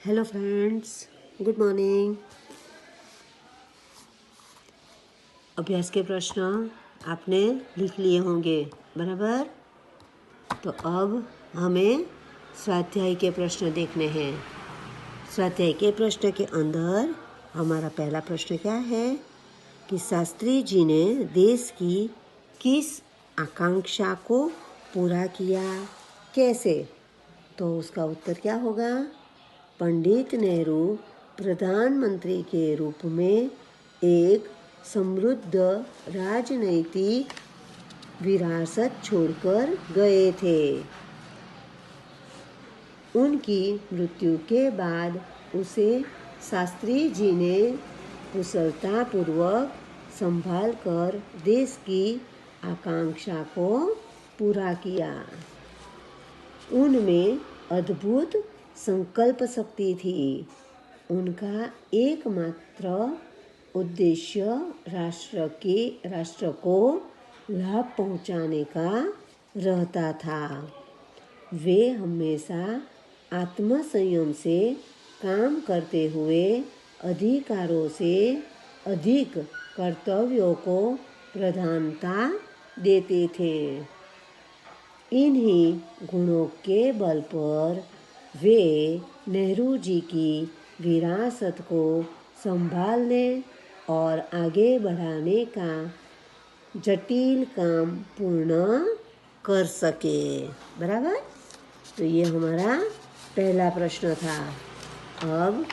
Hello friends, good morning. अभ्यास के प्रश्न आपने लिख लिए होंगे, बराबर। तो अब हमें स्वाध्याय के प्रश्न देखने हैं। स्वाध्याय के प्रश्न के अंदर हमारा पहला प्रश्न क्या है कि शास्त्री जी ने देश की किस आकांक्षा को पूरा किया, कैसे? तो उसका उत्तर क्या होगा? पंडित नेहरू प्रधानमंत्री के रूप में एक समृद्ध राजनैतिक विरासत छोड़कर गए थे। उनकी मृत्यु के बाद उसे शास्त्री जी ने कुशलतापूर्वक संभाल कर देश की आकांक्षा को पूरा किया। उनमें अद्भुत संकल्प शक्ति थी। उनका एकमात्र उद्देश्य राष्ट्र को लाभ पहुंचाने का रहता था। वे हमेशा आत्मसंयम से काम करते हुए अधिकारों से अधिक कर्तव्यों को प्रधानता देते थे। इन्हीं गुणों के बल पर वे नेहरू जी की विरासत को संभालने और आगे बढ़ाने का जटिल काम पूर्ण कर सके, बराबर। तो ये हमारा पहला प्रश्न था। अब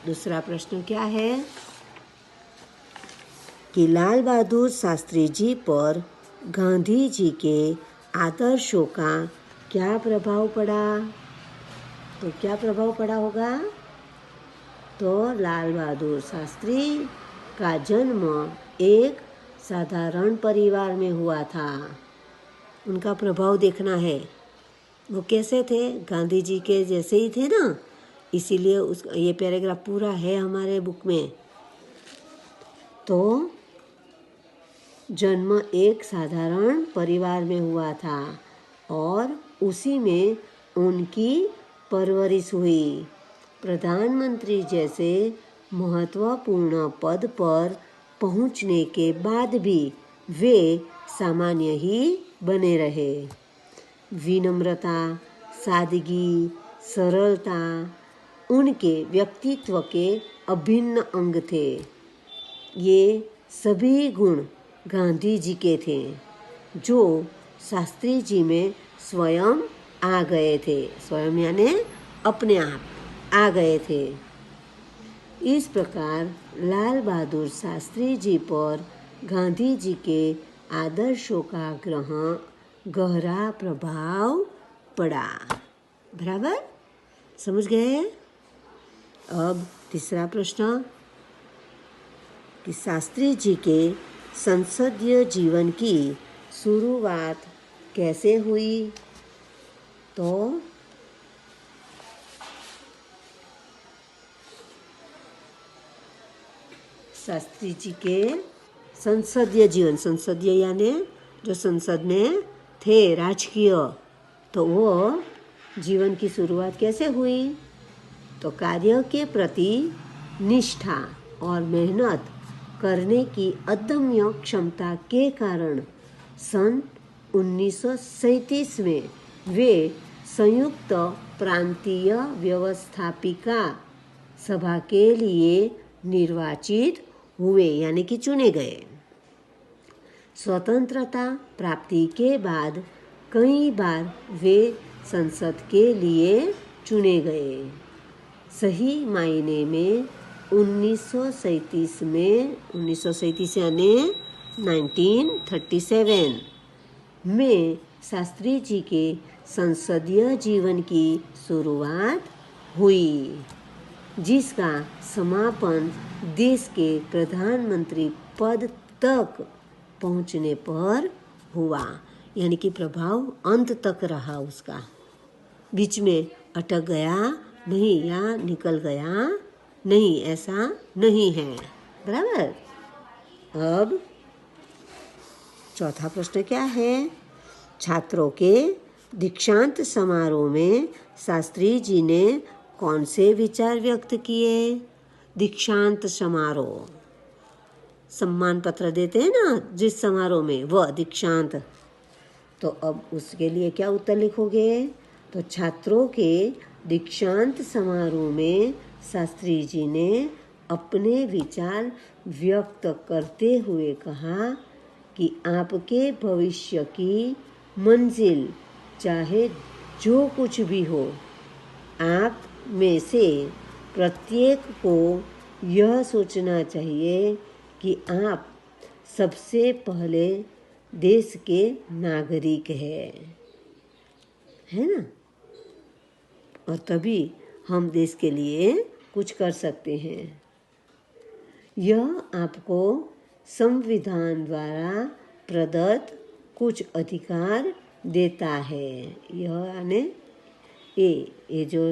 दूसरा प्रश्न क्या है कि लाल बहादुर शास्त्री जी पर गांधी जी के आदर्शों का क्या प्रभाव पड़ा? तो क्या प्रभाव पड़ा होगा? तो लाल बहादुर शास्त्री का जन्म एक साधारण परिवार में हुआ था। उनका प्रभाव देखना है। वो कैसे थे? गांधी जी के जैसे ही थे ना, इसीलिए ये पैराग्राफ पूरा है हमारे बुक में। तो जन्म एक साधारण परिवार में हुआ था और उसी में उनकी परवरिश हुई। प्रधानमंत्री जैसे महत्वपूर्ण पद पर पहुंचने के बाद भी वे सामान्य ही बने रहे। विनम्रता, सादगी, सरलता उनके व्यक्तित्व के अभिन्न अंग थे। ये सभी गुण गांधी जी के थे, जो शास्त्री जी में स्वयं आ गए थे। स्वयं यानी अपने आप आ गए थे। इस प्रकार लाल बहादुर शास्त्री जी पर गांधी जी के आदर्शों का गहरा प्रभाव पड़ा, बराबर। समझ गए? अब तीसरा प्रश्न कि शास्त्री जी के संसदीय जीवन की शुरुआत कैसे हुई? तो शास्त्री जी के संसदीय जीवन, संसदीय यानी जो संसद में थे, राजकीय, तो वो जीवन की शुरुआत कैसे हुई? तो कार्य के प्रति निष्ठा और मेहनत करने की अदम्य क्षमता के कारण सन 1937 में वे संयुक्त प्रांतीय व्यवस्थापिका सभा के लिए निर्वाचित हुए, यानी कि चुने गए। स्वतंत्रता प्राप्ति के बाद कई बार वे संसद के लिए चुने गए। सही मायने में 1937 में, 1937 यानी 1937 में शास्त्री जी के संसदीय जीवन की शुरुआत हुई, जिसका समापन देश के प्रधानमंत्री पद तक पहुंचने पर हुआ। यानी कि प्रभाव अंत तक रहा उसका, बीच में अटक गया नहीं या निकल गया नहीं, ऐसा नहीं है, बराबर। अब चौथा प्रश्न क्या है? छात्रों के दीक्षांत समारोह में शास्त्री जी ने कौन से विचार व्यक्त किए? दीक्षांत समारोह, सम्मान पत्र देते हैं ना जिस समारोह में, वह दीक्षांत। तो अब उसके लिए क्या उत्तर लिखोगे? तो छात्रों के दीक्षांत समारोह में शास्त्री जी ने अपने विचार व्यक्त करते हुए कहा कि आपके भविष्य की मंजिल चाहे जो कुछ भी हो, आप में से प्रत्येक को यह सोचना चाहिए कि आप सबसे पहले देश के नागरिक है ना, और तभी हम देश के लिए कुछ कर सकते हैं। यह आपको संविधान द्वारा प्रदत्त कुछ अधिकार देता है। यह यानी ये जो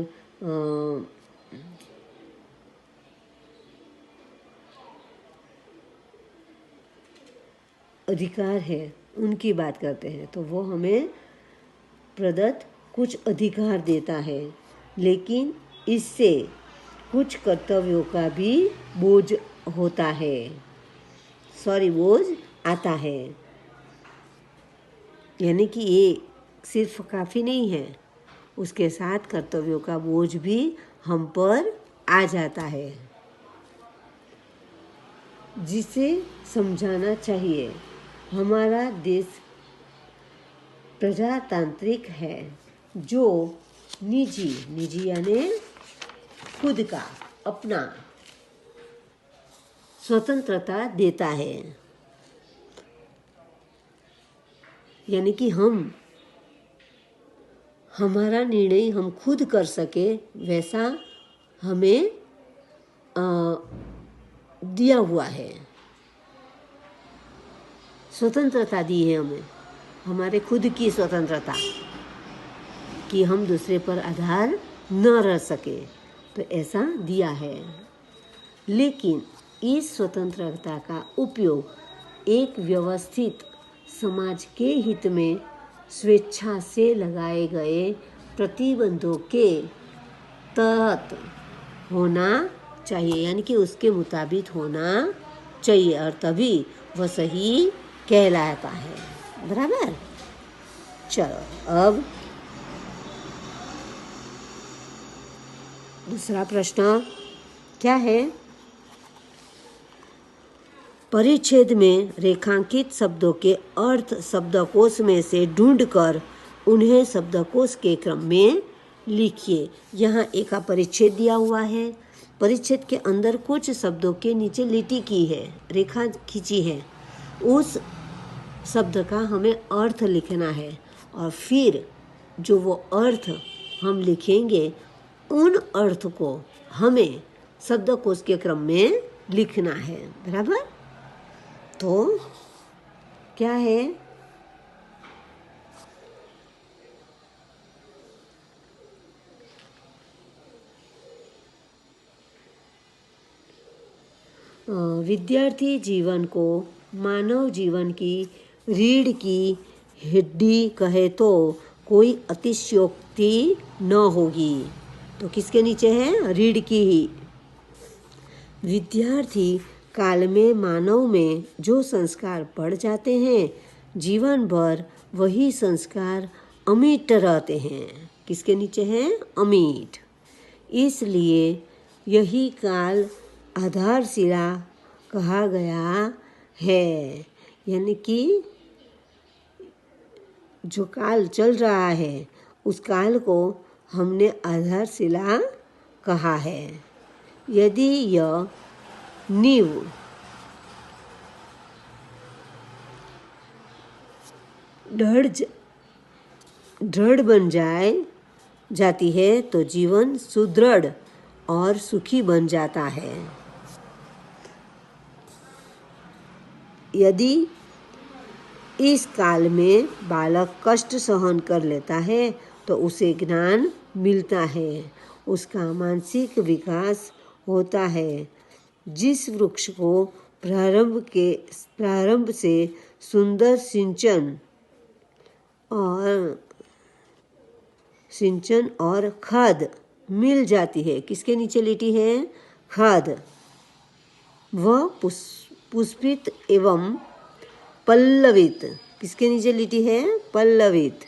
अधिकार है उनकी बात करते हैं, तो वो हमें प्रदत्त कुछ अधिकार देता है, लेकिन इससे कुछ कर्तव्यों का भी बोझ होता है, बोझ आता है। यानी कि ये सिर्फ काफ़ी नहीं है, उसके साथ कर्तव्यों का बोझ भी हम पर आ जाता है, जिसे समझाना चाहिए। हमारा देश प्रजातांत्रिक है जो निजी यानी खुद का अपना स्वतंत्रता देता है, यानी कि हमारा निर्णय हम खुद कर सके वैसा हमें दिया हुआ है, स्वतंत्रता दी है हमें, हमारे खुद की स्वतंत्रता, कि हम दूसरे पर आधार न रह सके, तो ऐसा दिया है। लेकिन इस स्वतंत्रता का उपयोग एक व्यवस्थित समाज के हित में स्वेच्छा से लगाए गए प्रतिबंधों के तहत होना चाहिए, यानी कि उसके मुताबिक होना चाहिए, और तभी वह सही कहलाता है। बराबर। चलो अब दूसरा प्रश्न क्या है? परिच्छेद में रेखांकित शब्दों के अर्थ शब्दकोश में से ढूंढकर उन्हें शब्दकोश के क्रम में लिखिए। यहाँ एक परिच्छेद दिया हुआ है, परिच्छेद के अंदर कुछ शब्दों के नीचे लिटी की है, रेखा खींची है, उस शब्द का हमें अर्थ लिखना है, और फिर जो वो अर्थ हम लिखेंगे उन अर्थ को हमें शब्दकोश के क्रम में लिखना है। बराबर। तो क्या है? विद्यार्थी जीवन को मानव जीवन की रीढ़ की हड्डी कहे तो कोई अतिशयोक्ति न होगी। तो किसके नीचे है? रीढ़ की ही। विद्यार्थी काल में मानव में जो संस्कार पड़ जाते हैं, जीवन भर वही संस्कार अमिट रहते हैं। किसके नीचे हैं? अमिट। इसलिए यही काल आधारशिला कहा गया है, यानी कि जो काल चल रहा है उस काल को हमने आधारशिला कहा है। यदि यह नींव दृढ़ बन जाती है तो जीवन सुदृढ़ और सुखी बन जाता है। यदि इस काल में बालक कष्ट सहन कर लेता है तो उसे ज्ञान मिलता है, उसका मानसिक विकास होता है। जिस वृक्ष को प्रारंभ से सुंदर सिंचन और खाद मिल जाती है। किसके नीचे लेटी है? खाद। वह पुष्पित एवं पल्लवित, किसके नीचे लेटी है? पल्लवित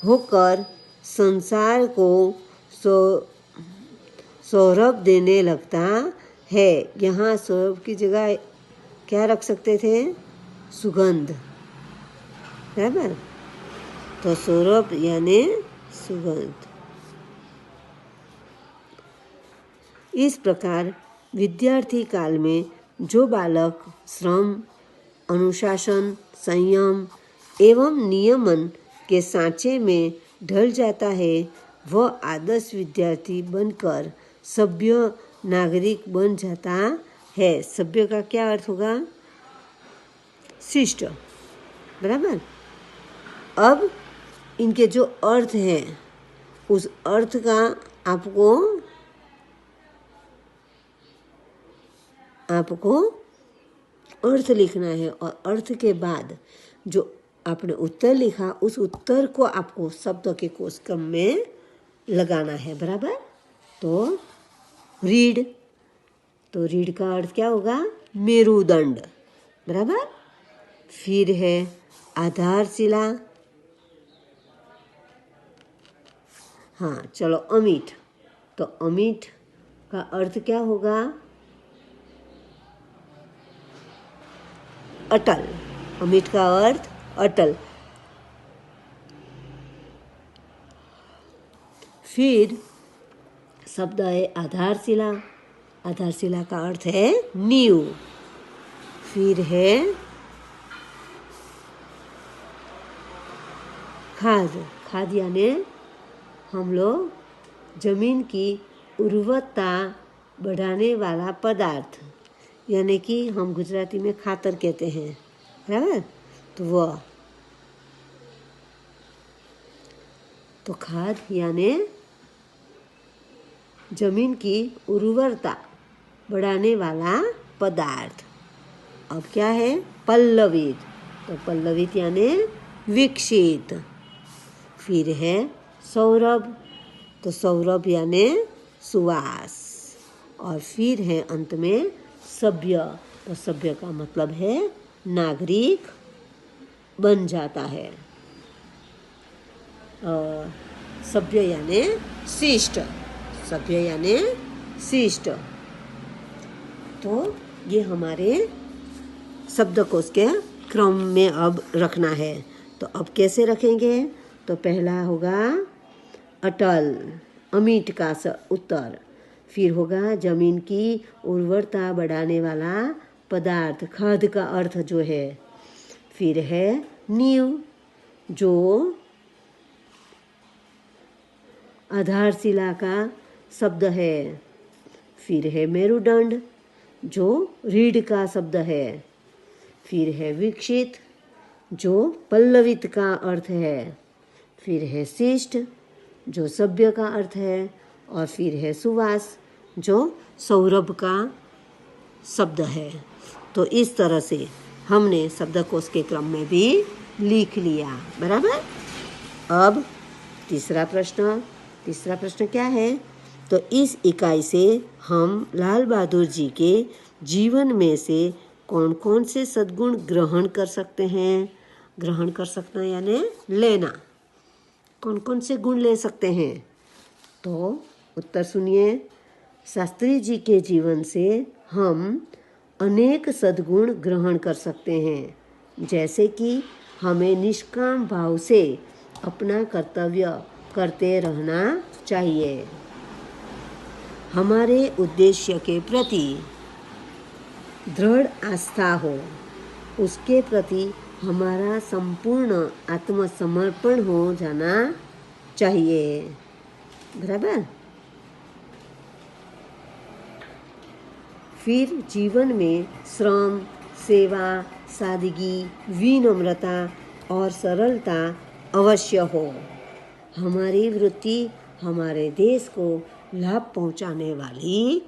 होकर संसार को सौरभ देने लगता है। यहाँ सौरभ की जगह क्या रख सकते थे? सुगंध, बराबर। तो सौरभ यानी सुगंध। इस प्रकार विद्यार्थी काल में जो बालक श्रम, अनुशासन, संयम एवं नियमन के सांचे में ढल जाता है, वह आदर्श विद्यार्थी बनकर सभ्य नागरिक बन जाता है। सभ्य का क्या अर्थ होगा? शिष्ट, बराबर। अब इनके जो अर्थ हैं, उस अर्थ का आपको अर्थ लिखना है और अर्थ के बाद जो आपने उत्तर लिखा, उस उत्तर को आपको शब्द के कोश क्रम में लगाना है, बराबर। तो रीढ़, तो रीढ़ का अर्थ क्या होगा? मेरुदंड, बराबर। फिर है आधारशिला। हाँ चलो, अमिट, तो अमिट का अर्थ क्या होगा? अटल। अमिट का अर्थ अटल। फिर शब्द है आधारशिला। आधारशिला का अर्थ है नींव। फिर है खाद। खाद यानी हम लोग जमीन की उर्वरता बढ़ाने वाला पदार्थ, यानी कि हम गुजराती में खातर कहते हैं, बराबर। तो वह, तो खाद यानी जमीन की उर्वरता बढ़ाने वाला पदार्थ। अब क्या है? पल्लवित, तो पल्लवित यानी विकसित। फिर है सौरभ, तो सौरभ यानी सुवास। और फिर है अंत में सभ्य, तो सभ्य का मतलब है नागरिक बन जाता है। सभ्य यानी शिष्ट, सभ्य यानी शिष्ट। तो ये हमारे शब्दकोश के क्रम में अब रखना है। तो अब कैसे रखेंगे? तो पहला होगा अटल, अमिट का उत्तर। फिर होगा जमीन की उर्वरता बढ़ाने वाला पदार्थ, खाद का अर्थ जो है। फिर है नींव, जो आधारशिला का शब्द है। फिर है मेरुदंड, जो रीढ़ का शब्द है। फिर है विकसित, जो पल्लवित का अर्थ है। फिर है शिष्ट, जो सभ्य का अर्थ है। और फिर है सुवास, जो सौरभ का शब्द है। तो इस तरह से हमने शब्दकोश के क्रम में भी लिख लिया, बराबर। अब तीसरा प्रश्न क्या है? तो इस इकाई से हम लाल बहादुर जी के जीवन में से कौन कौन से सद्गुण ग्रहण कर सकते हैं? ग्रहण कर सकना यानी लेना। कौन कौन से गुण ले सकते हैं? तो उत्तर सुनिए। शास्त्री जी के जीवन से हम अनेक सद्गुण ग्रहण कर सकते हैं, जैसे कि हमें निष्काम भाव से अपना कर्तव्य करते रहना चाहिए, हमारे उद्देश्य के प्रति दृढ़ आस्था हो, उसके प्रति हमारा संपूर्ण आत्मसमर्पण हो जाना चाहिए, बराबर। फिर जीवन में श्रम, सेवा, सादगी, विनम्रता और सरलता अवश्य हो। हमारी वृत्ति हमारे देश को लाभ पहुंचाने वाली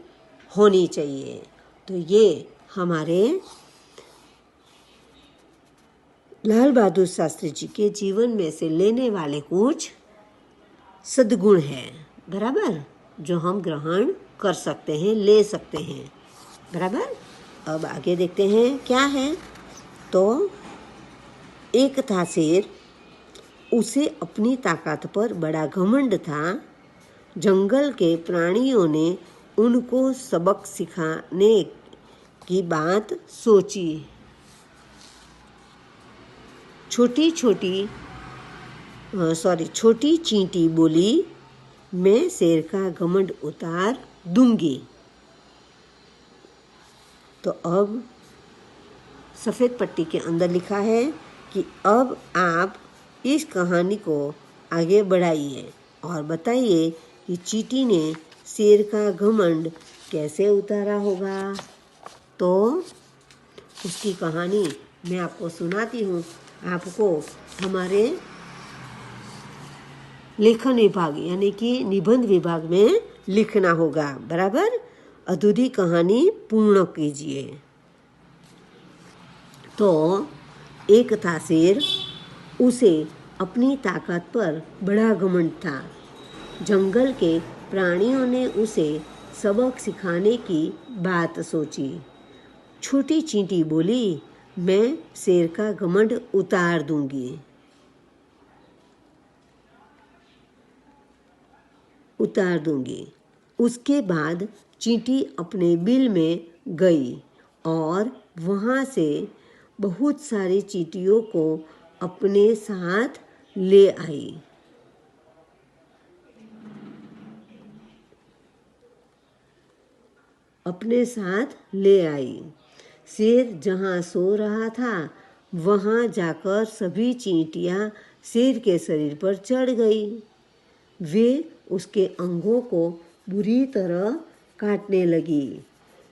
होनी चाहिए। तो ये हमारे लाल बहादुर शास्त्री जी के जीवन में से लेने वाले कुछ सद्गुण हैं, बराबर, जो हम ग्रहण कर सकते हैं, ले सकते हैं। बराबर। अब आगे देखते हैं क्या है। तो एक था शेर, उसे अपनी ताकत पर बड़ा घमंड था। जंगल के प्राणियों ने उनको सबक सिखाने की बात सोची। छोटी चींटी बोली, मैं शेर का घमंड उतार दूंगी। तो अब सफ़ेद पट्टी के अंदर लिखा है कि अब आप इस कहानी को आगे बढ़ाइए और बताइए कि चींटी ने शेर का घमंड कैसे उतारा होगा। तो उसकी कहानी मैं आपको सुनाती हूँ। आपको हमारे लेखन विभाग यानी कि निबंध विभाग में लिखना होगा। बराबर। अधूरी कहानी पूर्ण कीजिए। तो एक था शेर, उसे अपनी ताकत पर बड़ा घमंड था। जंगल के प्राणियों ने उसे सबक सिखाने की बात सोची। छोटी चींटी बोली, मैं शेर का घमंड उतार दूंगी। उसके बाद चींटी अपने बिल में गई और वहाँ से बहुत सारी चींटियों को अपने साथ ले आई। शेर जहाँ सो रहा था वहाँ जाकर सभी चींटियाँ शेर के शरीर पर चढ़ गई। वे उसके अंगों को बुरी तरह काटने लगी।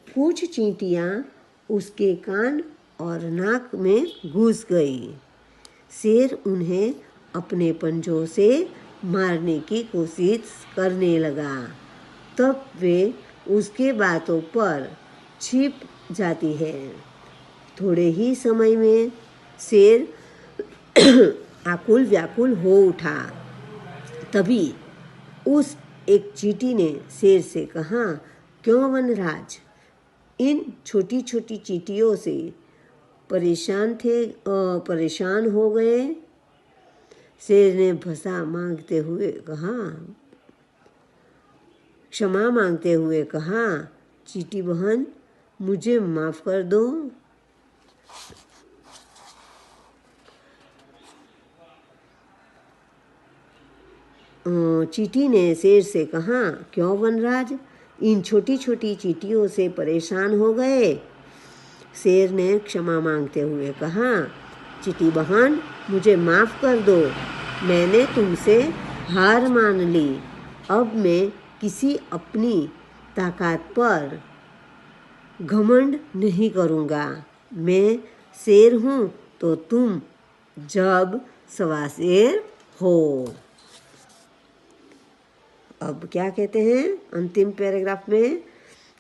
कुछ चींटियाँ उसके कान और नाक में घुस गई। शेर उन्हें अपने पंजों से मारने की कोशिश करने लगा। तब वे उसके बातों पर छिप जाती है। थोड़े ही समय में शेर आकुल व्याकुल हो उठा। तभी उस एक चींटी ने शेर से कहा, क्यों वनराज, इन छोटी छोटी चींटियों से परेशान हो गए। शेर ने क्षमा मांगते हुए कहा, चींटी बहन, मुझे माफ कर दो। चींटी ने शेर से कहा, क्यों वनराज, इन छोटी छोटी चींटियों से परेशान हो गए। शेर ने क्षमा मांगते हुए कहा, चींटी बहन, मुझे माफ़ कर दो। मैंने तुमसे हार मान ली। अब मैं किसी अपनी ताकत पर घमंड नहीं करूँगा। मैं शेर हूँ तो तुम जब सवा शेर हो। अब क्या कहते हैं अंतिम पैराग्राफ में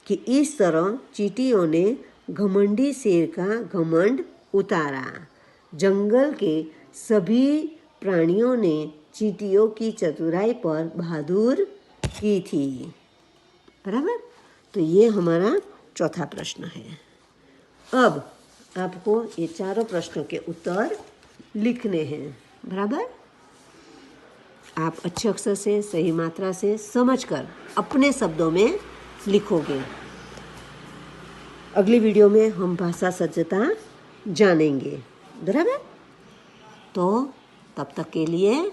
कि इस तरह चींटियों ने घमंडी शेर का घमंड उतारा। जंगल के सभी प्राणियों ने चींटियों की चतुराई पर बहादुर की थी। बराबर। तो ये हमारा चौथा प्रश्न है। अब आपको ये चारों प्रश्नों के उत्तर लिखने हैं। बराबर। आप अच्छे अक्षर से, सही मात्रा से समझकर अपने शब्दों में लिखोगे। अगली वीडियो में हम भाषा सज्जता जानेंगे। बराबर। तो तब तक के लिए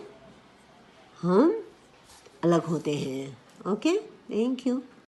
हम अलग होते हैं। Okay, thank you.